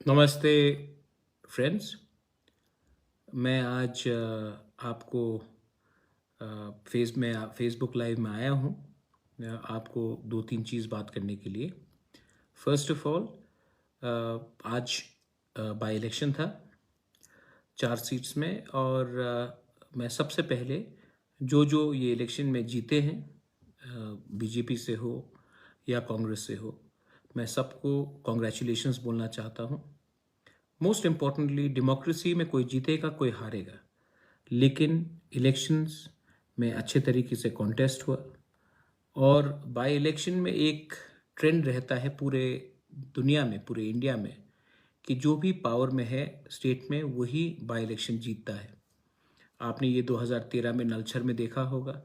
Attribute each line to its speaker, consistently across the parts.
Speaker 1: नमस्ते फ्रेंड्स। मैं आज आपको फेसबुक लाइव में आया हूँ। आपको दो तीन चीज़ बात करने के लिए। फर्स्ट ऑफ ऑल, आज बाई इलेक्शन था 4 सीट्स में, और मैं सबसे पहले जो ये इलेक्शन में जीते हैं, बीजेपी से हो या कांग्रेस से हो, मैं सबको कॉन्ग्रेचुलेशंस बोलना चाहता हूँ। मोस्ट इम्पॉर्टेंटली, डेमोक्रेसी में कोई जीतेगा कोई हारेगा, लेकिन इलेक्शंस में अच्छे तरीके से कॉन्टेस्ट हुआ। और बाय इलेक्शन में एक ट्रेंड रहता है पूरे दुनिया में, पूरे इंडिया में, कि जो भी पावर में है स्टेट में वही बाय इलेक्शन जीतता है। आपने ये 2013 में नलछर में देखा होगा।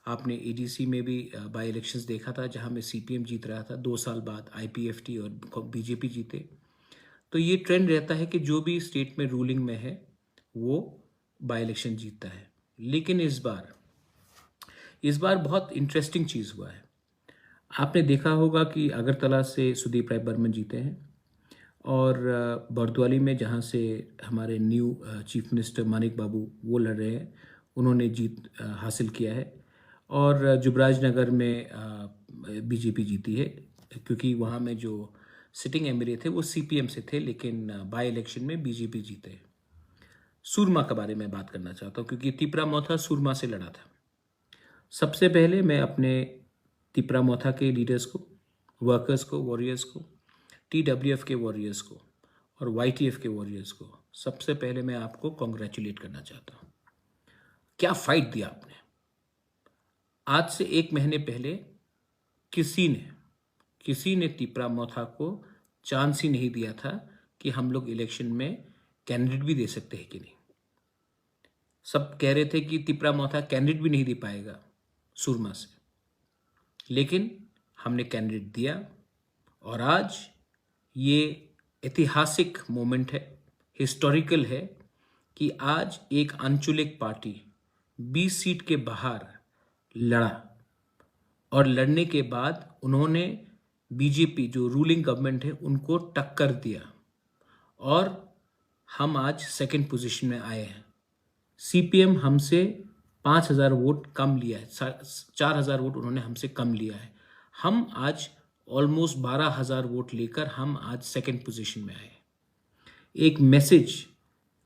Speaker 1: आपने एडीसी में भी बाय इलेक्शंस देखा था, जहां में सीपीएम जीत रहा था। 2 साल बाद आईपीएफटी और बीजेपी जीते। तो ये ट्रेंड रहता है कि जो भी स्टेट में रूलिंग में है वो बाय इलेक्शन जीतता है। लेकिन इस बार बहुत इंटरेस्टिंग चीज़ हुआ है। आपने देखा होगा कि अगरतला से सुदीप राय बर्मन जीते हैं, और बरदवाली में जहाँ से हमारे न्यू चीफ मिनिस्टर मानिक बाबू वो लड़ रहे हैं, उन्होंने जीत हासिल किया है। और जुबराज नगर में बीजेपी जीती है, क्योंकि वहाँ में जो सिटिंग एमएलए थे वो सीपीएम से थे, लेकिन बाय इलेक्शन में बीजेपी जीते। सूरमा के बारे में बात करना चाहता हूँ, क्योंकि तिपरा मोथा सूरमा से लड़ा था। सबसे पहले मैं अपने तिपरा मोथा के लीडर्स को, वर्कर्स को, वॉरियर्स को, टीडब्ल्यूएफ के वॉरियर्स को और वाईटीएफ के वॉरियर्स को सबसे पहले मैं आपको कॉन्ग्रेचुलेट करना चाहता हूँ। क्या फाइट दिया आपने। आज से 1 महीने पहले किसी ने तिपरा मोथा को चांस ही नहीं दिया था कि हम लोग इलेक्शन में कैंडिडेट भी दे सकते हैं कि नहीं। सब कह रहे थे कि तिपरा मोथा कैंडिडेट भी नहीं दे पाएगा सुरमा से, लेकिन हमने कैंडिडेट दिया। और आज ये ऐतिहासिक मोमेंट है, हिस्टोरिकल है, कि आज एक अंचुलिक पार्टी 20 सीट के बाहर लड़ा, और लड़ने के बाद उन्होंने बीजेपी जो रूलिंग गवर्नमेंट है उनको टक्कर दिया, और हम आज सेकंड पोजीशन में आए हैं। सीपीएम हमसे 5,000 वोट कम लिया है, 4,000 वोट उन्होंने हमसे कम लिया है। हम आज ऑलमोस्ट 12,000 वोट लेकर हम आज सेकंड पोजीशन में आए। एक मैसेज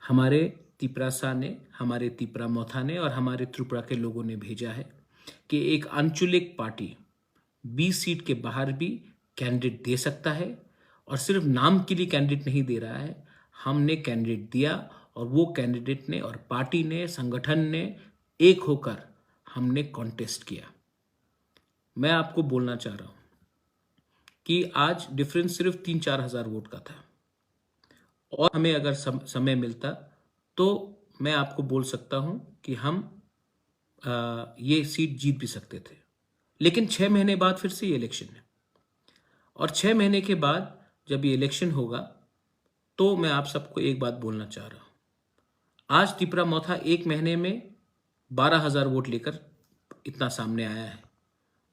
Speaker 1: हमारे तिपरासा ने, हमारे तिपरा मोथा ने और हमारे त्रिपुरा के लोगों ने भेजा है कि एक अंचुलिक पार्टी 20 सीट के बाहर भी कैंडिडेट दे सकता है, और सिर्फ नाम के लिए कैंडिडेट नहीं दे रहा है। हमने कैंडिडेट दिया, और वो कैंडिडेट ने और पार्टी ने, संगठन ने एक होकर हमने कॉन्टेस्ट किया। मैं आपको बोलना चाह रहा हूं कि आज डिफरेंस सिर्फ 3-4 हजार वोट का था, और हमें अगर समय मिलता तो मैं आपको बोल सकता हूं कि हम ये सीट जीत भी सकते थे। लेकिन 6 महीने बाद फिर से ये इलेक्शन है, और 6 महीने के बाद जब ये इलेक्शन होगा तो मैं आप सबको एक बात बोलना चाह रहा हूं। आज तिपरा मोथा 1 महीने में 12,000 वोट लेकर इतना सामने आया है,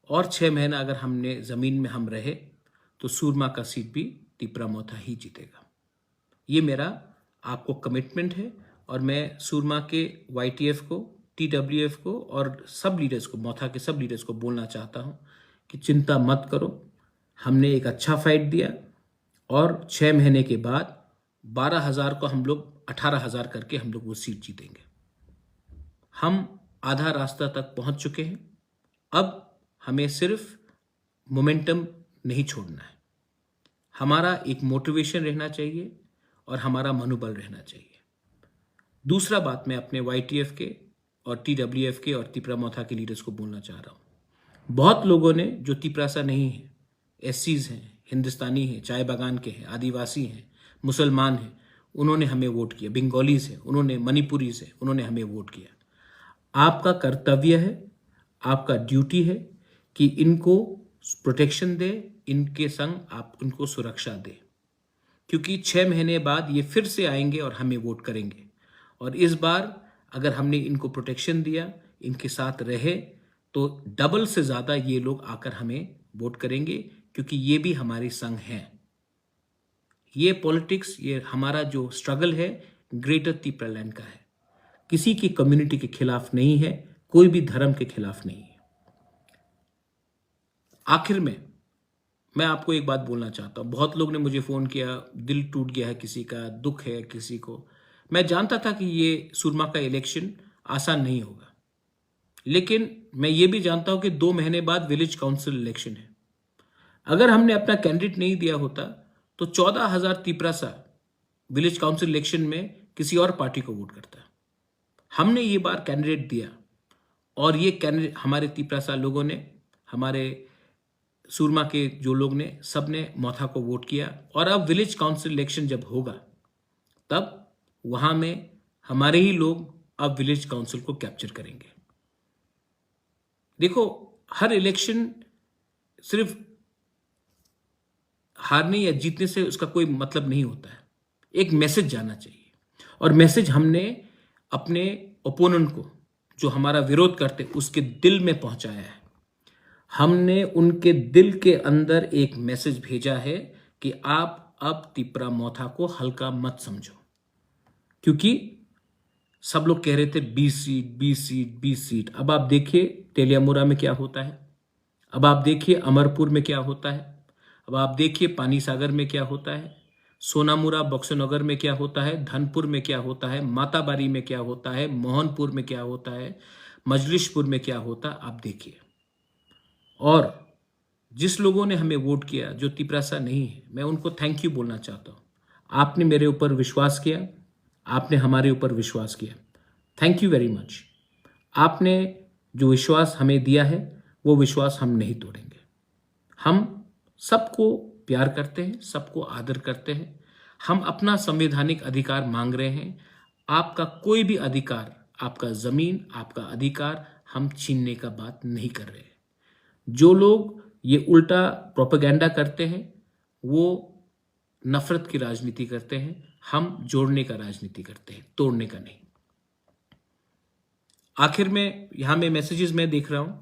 Speaker 1: और 6 महीना अगर हमने जमीन में हम रहे तो सूरमा का सीट भी तिपरा मोथा ही जीतेगा। ये मेरा आपको कमिटमेंट है, और मैं सूरमा के वाईटीएफ को, टीडब्ल्यूएफ को और सब लीडर्स को, मोथा के सब लीडर्स को बोलना चाहता हूं कि चिंता मत करो। हमने एक अच्छा फाइट दिया, और 6 महीने के बाद 12,000 को हम लोग 18,000 करके हम लोग वो सीट जीतेंगे। हम आधा रास्ता तक पहुंच चुके हैं। अब हमें सिर्फ मोमेंटम नहीं छोड़ना है। हमारा एक मोटिवेशन रहना चाहिए और हमारा मनोबल रहना चाहिए। दूसरा बात मैं अपने वाईटीएफ के और टीडब्ल्यूएफ के और तिपरा मोथा के लीडर्स को बोलना चाह रहा हूं। बहुत लोगों ने, जो तिपरासा नहीं है, एससीज हैं, हिंदुस्तानी हैं, चाय बागान के हैं, आदिवासी हैं, मुसलमान हैं, उन्होंने हमें वोट किया। बंगालीज हैं, उन्होंने, मणिपुरीज हैं, उन्होंने हमें वोट किया। आपका कर्तव्य है, आपका ड्यूटी है कि इनको प्रोटेक्शन दे, इनके संग आप उनको सुरक्षा दे, क्योंकि 6 महीने बाद ये फिर से आएंगे और हमें वोट करेंगे। और इस बार अगर हमने इनको प्रोटेक्शन दिया, इनके साथ रहे, तो डबल से ज़्यादा ये लोग आकर हमें वोट करेंगे, क्योंकि ये भी हमारे संग हैं। ये पॉलिटिक्स, ये हमारा जो स्ट्रगल है ग्रेटर तिप्रालैंड का है, किसी की कम्युनिटी के खिलाफ नहीं है, कोई भी धर्म के खिलाफ नहीं है। आखिर में मैं आपको एक बात बोलना चाहता हूं। बहुत लोग ने मुझे फोन किया, दिल टूट गया है किसी का, दुख है किसी को। मैं जानता था कि ये सुरमा का इलेक्शन आसान नहीं होगा, लेकिन मैं ये भी जानता हूं कि 2 महीने बाद विलेज काउंसिल इलेक्शन है। अगर हमने अपना कैंडिडेट नहीं दिया होता तो 14,000 तिपरासा विलेज काउंसिल इलेक्शन में किसी और पार्टी को वोट करता। हमने ये बार कैंडिडेट दिया और ये कैंडिडेट हमारे तिपरासा लोगों ने, हमारे सुरमा के जो लोग ने, सब ने मोथा को वोट किया। और अब विलेज काउंसिल इलेक्शन जब होगा तब वहां में हमारे ही लोग अब विलेज काउंसिल को कैप्चर करेंगे। देखो, हर इलेक्शन सिर्फ हारने या जीतने से उसका कोई मतलब नहीं होता है। एक मैसेज जाना चाहिए, और मैसेज हमने अपने ओपोनेंट को, जो हमारा विरोध करते, उसके दिल में पहुंचाया है। हमने उनके दिल के अंदर एक मैसेज भेजा है कि आप अब तिपरा मोथा को हल्का मत समझो, क्योंकि सब लोग कह रहे थे 20 सीट 20 सीट 20 सीट। अब आप देखिए तेलियामुरा में क्या होता है, अब आप देखिए अमरपुर में क्या होता है, अब आप देखिए पानी सागर में क्या होता है, सोनामुरा बक्सनगर में क्या होता है, धनपुर में क्या होता है, माताबारी में क्या होता है, मोहनपुर में क्या होता है, मजलिशपुर में क्या होता है, आप देखिए। और जिस लोगों ने हमें वोट किया, जो तिपरासा नहीं है, मैं उनको थैंक यू बोलना चाहता हूँ। आपने मेरे ऊपर विश्वास किया, आपने हमारे ऊपर विश्वास किया, थैंक यू वेरी मच। आपने जो विश्वास हमें दिया है वो विश्वास हम नहीं तोड़ेंगे। हम सबको प्यार करते हैं, सबको आदर करते हैं। हम अपना संवैधानिक अधिकार मांग रहे हैं। आपका कोई भी अधिकार, आपका जमीन, आपका अधिकार हम छीनने का बात नहीं कर रहे हैं। जो लोग ये उल्टा प्रोपेगेंडा करते हैं वो नफरत की राजनीति करते हैं। हम जोड़ने का राजनीति करते हैं, तोड़ने का नहीं। आखिर में यहां में मैसेजेस मैं देख रहा हूं,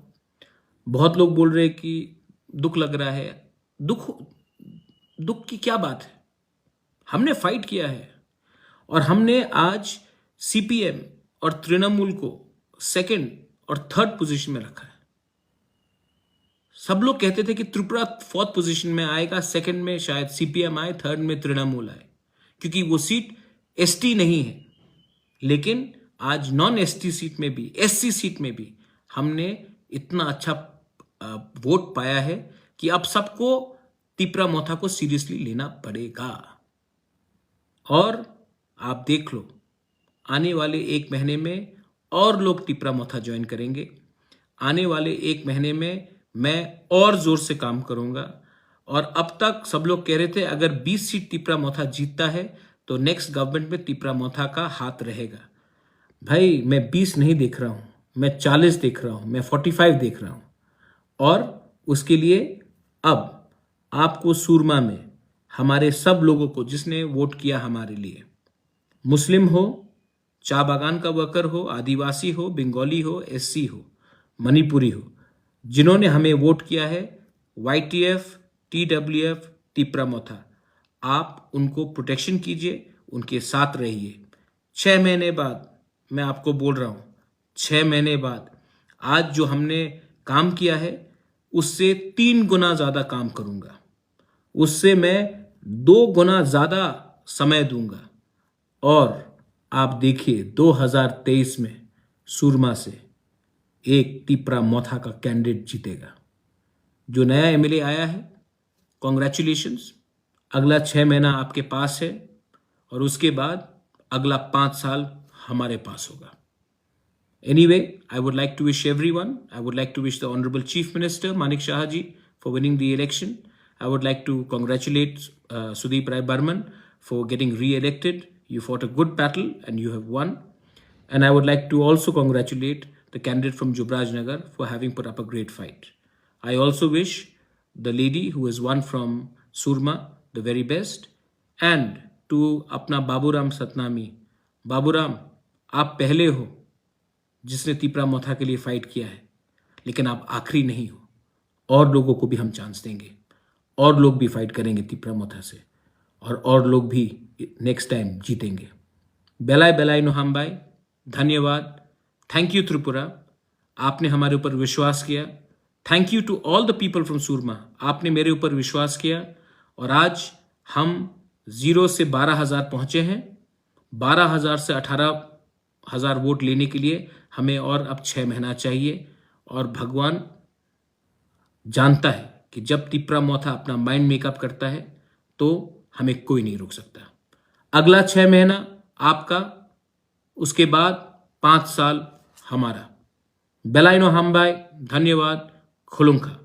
Speaker 1: बहुत लोग बोल रहे हैं कि दुख लग रहा है। दुख की क्या बात है? हमने फाइट किया है और हमने आज सीपीएम और तृणमूल को 2nd और 3rd पोजीशन में रखा है। सब लोग कहते थे कि त्रिपुरा 4th पोजीशन में आएगा, 2nd में शायद सीपीएम आए, 3rd में तृणमूल आए, क्योंकि वो सीट एसटी नहीं है। लेकिन आज नॉन एसटी सीट में भी, एससी सीट में भी हमने इतना अच्छा वोट पाया है कि अब सबको तिपरा मोथा को सीरियसली लेना पड़ेगा। और आप देख लो, आने वाले 1 महीने में और लोग तिपरा मोथा ज्वाइन करेंगे। आने वाले 1 महीने में मैं और जोर से काम करूंगा। और अब तक सब लोग कह रहे थे अगर 20 सीट तिपरा मोथा जीतता है तो नेक्स्ट गवर्नमेंट में तिपरा मोथा का हाथ रहेगा। भाई, मैं 20 नहीं देख रहा हूं, मैं 40 देख रहा हूं, मैं 45 देख रहा हूं। और उसके लिए अब आपको सुरमा में हमारे सब लोगों को, जिसने वोट किया हमारे लिए, मुस्लिम हो, चा बागान का वर्कर हो, आदिवासी हो, बंगाली हो, एससी हो, मणिपुरी हो, जिन्होंने हमें वोट किया है, वाईटीएफ, टीडब्ल्यूएफ, तिपरा मोथा, आप उनको प्रोटेक्शन कीजिए, उनके साथ रहिए। 6 महीने बाद मैं आपको बोल रहा हूं, 6 महीने बाद आज जो हमने काम किया है उससे 3 गुना ज्यादा काम करूंगा, उससे मैं 2 गुना ज्यादा समय दूंगा। और आप देखिए 2023 में सुरमा से एक तिपरा मोथा का कैंडिडेट जीतेगा। जो नया एमएलए आया है, कॉन्ग्रेचुलेशंस। अगला 6 महीना आपके पास है और उसके बाद अगला 5 साल हमारे पास होगा। Anyway, I would like to wish everyone, I would like to wish the Honorable Chief Minister Manik Shah ji for winning the election. I would like to congratulate Sudeep Rai Burman for getting re-elected. You fought a good battle and you have won. And I would like to also congratulate the candidate from Jubraj Nagar for having put up a great fight. I also wish the lady who has won from Surma the very best. And to अपना बाबूराम सतनामी, बाबूराम, आप पहले हो जिसने तिपरा मोथा के लिए fight किया है, लेकिन आप आखिरी नहीं हो। और लोगों को भी हम चांस देंगे, और लोग भी फाइट करेंगे तिपरा मोथा से। और लोग भी नेक्स्ट टाइम जीतेंगे। बेलाय बेलाय नो हम भाई, धन्यवाद। थैंक यू त्रिपुरा, आपने हमारे ऊपर विश्वास किया। Thank you to all the people from Surma, आपने मेरे ऊपर विश्वास किया और आज हम 0 से 12,000 पहुंचे हैं। 12,000 से 18,000 वोट लेने के लिए हमें और अब 6 महीना चाहिए और भगवान जानता है कि जब तिप्रा मोथा अपना माइंड मेकअप करता है तो हमें कोई नहीं रोक सकता। अगला 6 महीना आपका, उसके बाद 5 साल हमारा। बेलाइनो हम भाई, धन्यवाद। खुलुंखा।